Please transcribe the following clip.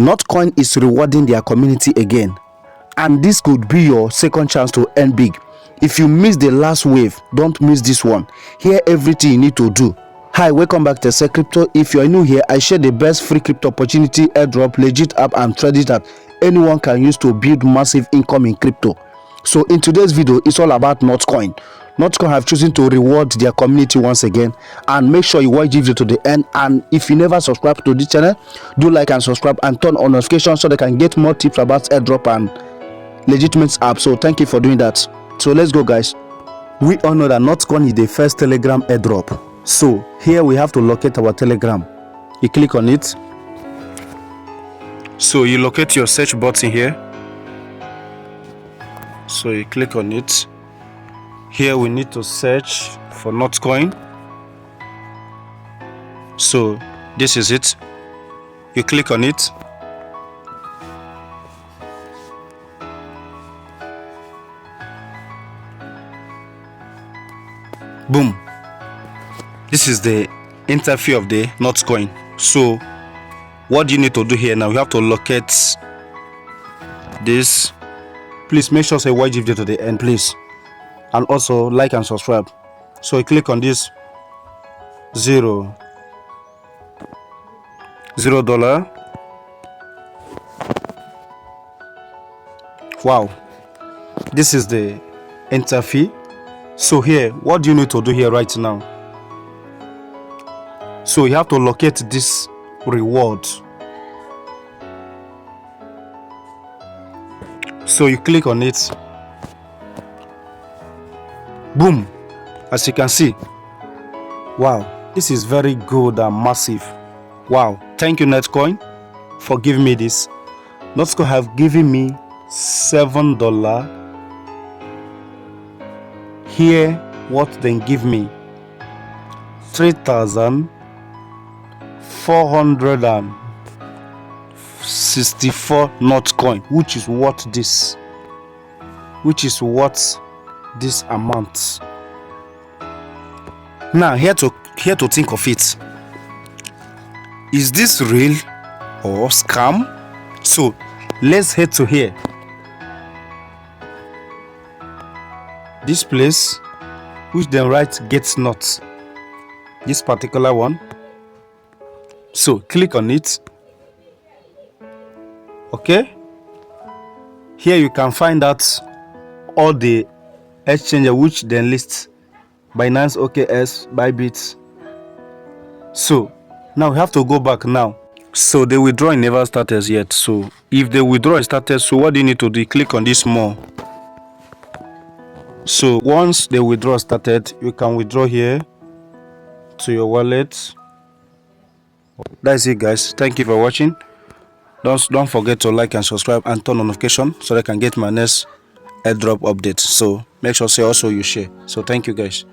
Notcoin is rewarding their community again, and this could be your second chance to earn big. If you miss the last wave, don't miss this one. Hear everything you need to do. Hi, welcome back to Sec Crypto. If you are new here, I share the best free crypto opportunity, airdrop, legit app and trading that anyone can use to build massive income in crypto. So in today's video, it's all about Notcoin. Notcoin have chosen to reward their community once again, and make sure you watch this video to the end. And if you never subscribe to this channel, do like and subscribe and turn on notifications so they can get more tips about airdrop and legitimate apps. So thank you for doing that. So let's go, guys. We all know that Notcoin is the first Telegram airdrop. So here we have to locate our Telegram. You click on it. So you locate your search button here. So you click on it. Here we need to search for Notcoin. So this is it. You click on it. Boom. This is the interface of the Notcoin. So what do you need to do here now? You have to locate this. Please make sure you watch video to the end, please, and also like and subscribe. So you click on this $0. Wow, this is the interface. So here, what do you need to do here right now? So you have to locate this reward. So you click on it. Boom. As you can see. Wow, this is very good and massive. Wow, thank you Notcoin for giving me this. Notcoin have given me $7. Here what they give me 3,464 Notcoin, which is what this amount. Now here to think of it. Is this real or scam? So let's head to here. This place which they write gets not, this particular one. So click on it. Okay, here you can find out all the exchanges which they list: Binance, OKS, Bybit. So now we have to go back now. So the withdrawal never started yet. So if the withdrawal started, so what do you need to do? Click on this more. So once the withdrawal started, you can withdraw here to your wallet. That's it, guys. Thank you for watching. Don't forget to like and subscribe and turn on notification so that I can get my next airdrop update. So make sure also you share. So thank you, guys.